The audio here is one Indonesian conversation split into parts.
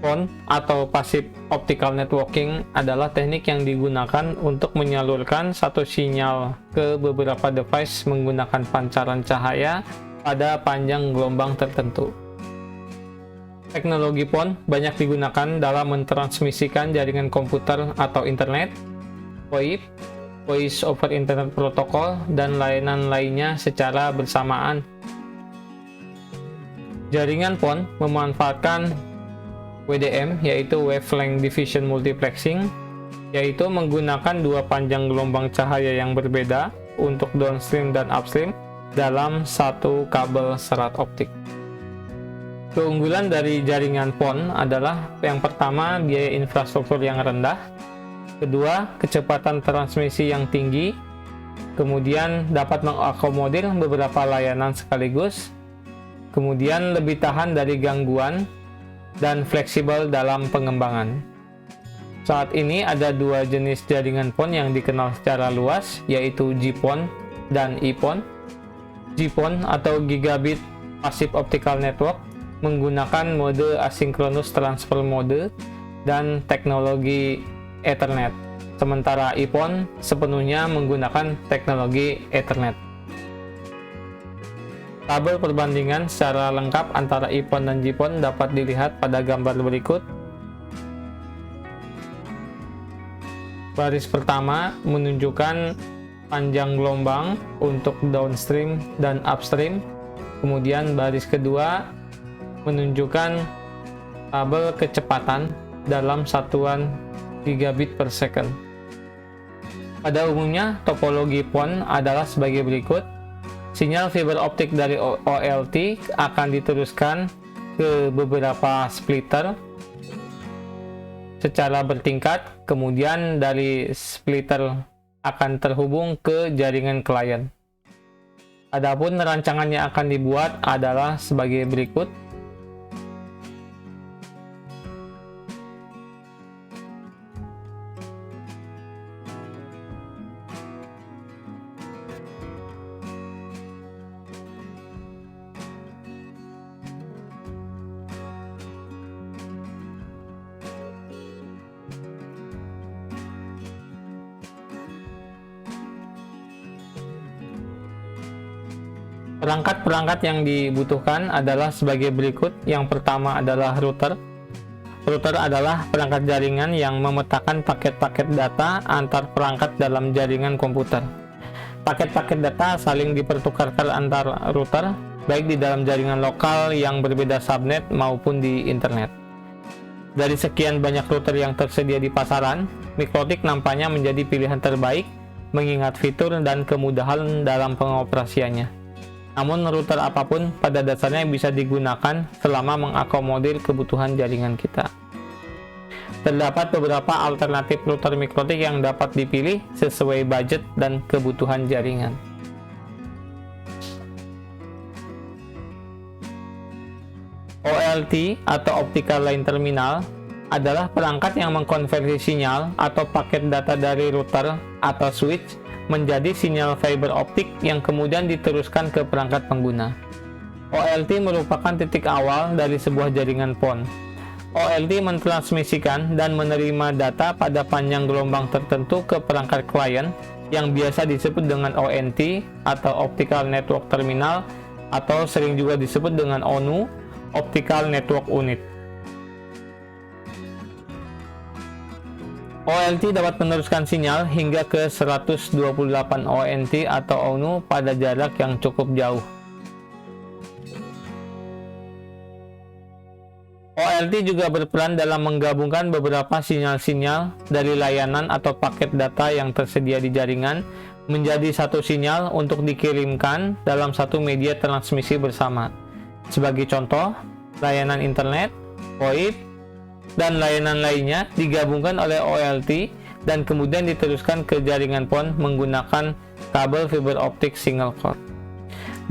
PON atau Passive Optical Networking adalah teknik yang digunakan untuk menyalurkan satu sinyal ke beberapa device menggunakan pancaran cahaya pada panjang gelombang tertentu. Teknologi PON banyak digunakan dalam mentransmisikan jaringan komputer atau internet, VoIP, Voice over Internet Protocol, dan layanan lainnya secara bersamaan. Jaringan PON memanfaatkan WDM, yaitu Wavelength Division Multiplexing, yaitu menggunakan dua panjang gelombang cahaya yang berbeda untuk downstream dan upstream dalam satu kabel serat optik. Keunggulan dari jaringan PON adalah yang pertama, biaya infrastruktur yang rendah, kedua, kecepatan transmisi yang tinggi, kemudian dapat mengakomodir beberapa layanan sekaligus, kemudian lebih tahan dari gangguan, dan fleksibel dalam pengembangan. Saat ini ada dua jenis jaringan PON yang dikenal secara luas, yaitu GPON dan EPON. GPON atau Gigabit Passive Optical Network menggunakan mode Asynchronous Transfer Mode dan teknologi Ethernet, sementara EPON sepenuhnya menggunakan teknologi Ethernet. Tabel perbandingan secara lengkap antara EPON dan GPON dapat dilihat pada gambar berikut. Baris pertama menunjukkan panjang gelombang untuk downstream dan upstream. Kemudian baris kedua menunjukkan tabel kecepatan dalam satuan gigabit per second. Pada umumnya, topologi PON adalah sebagai berikut. Sinyal fiber optik dari OLT akan diteruskan ke beberapa splitter secara bertingkat, kemudian dari splitter akan terhubung ke jaringan klien. Adapun rancangan yang akan dibuat adalah sebagai berikut. Perangkat-perangkat yang dibutuhkan adalah sebagai berikut. Yang pertama adalah router. Router adalah perangkat jaringan yang memetakan paket-paket data antar perangkat dalam jaringan komputer. Paket-paket data saling dipertukarkan antar router, baik di dalam jaringan lokal yang berbeda subnet maupun di internet. Dari sekian banyak router yang tersedia di pasaran, Mikrotik nampaknya menjadi pilihan terbaik mengingat fitur dan kemudahan dalam pengoperasiannya. Namun router apapun pada dasarnya bisa digunakan selama mengakomodir kebutuhan jaringan kita. Terdapat beberapa alternatif router Mikrotik yang dapat dipilih sesuai budget dan kebutuhan jaringan. OLT atau Optical Line Terminal adalah perangkat yang mengkonversi sinyal atau paket data dari router atau switch menjadi sinyal fiber optik yang kemudian diteruskan ke perangkat pengguna. OLT merupakan titik awal dari sebuah jaringan PON. OLT mentransmisikan dan menerima data pada panjang gelombang tertentu ke perangkat klien yang biasa disebut dengan ONT atau Optical Network Terminal atau sering juga disebut dengan ONU, Optical Network Unit. OLT dapat meneruskan sinyal hingga ke 128 ONT atau ONU pada jarak yang cukup jauh. OLT juga berperan dalam menggabungkan beberapa sinyal-sinyal dari layanan atau paket data yang tersedia di jaringan menjadi satu sinyal untuk dikirimkan dalam satu media transmisi bersama. Sebagai contoh, layanan internet, VoIP, dan layanan lainnya digabungkan oleh OLT dan kemudian diteruskan ke jaringan PON menggunakan kabel fiber optik single core.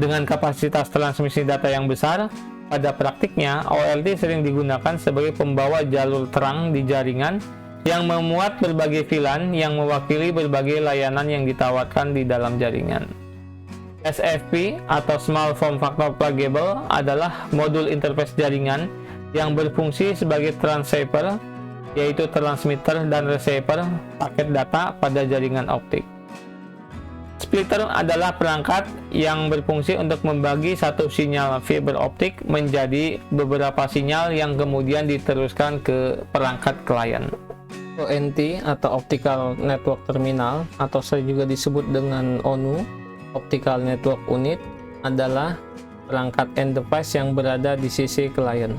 Dengan kapasitas transmisi data yang besar, pada praktiknya OLT sering digunakan sebagai pembawa jalur terang di jaringan yang memuat berbagai VLAN yang mewakili berbagai layanan yang ditawarkan di dalam jaringan. SFP atau Small Form Factor Pluggable adalah modul interface jaringan yang berfungsi sebagai transceiver, yaitu transmitter dan receiver paket data pada jaringan optik. Splitter adalah perangkat yang berfungsi untuk membagi satu sinyal fiber optik menjadi beberapa sinyal yang kemudian diteruskan ke perangkat klien. ONT atau Optical Network Terminal, atau juga disebut dengan ONU, Optical Network Unit, adalah perangkat end device yang berada di sisi klien.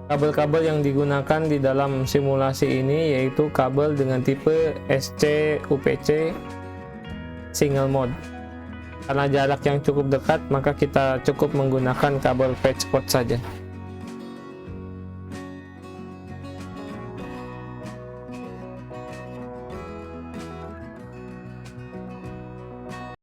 Kabel-kabel yang digunakan di dalam simulasi ini yaitu kabel dengan tipe SC-UPC single mode. Karena jarak yang cukup dekat, maka kita cukup menggunakan kabel patch cord saja.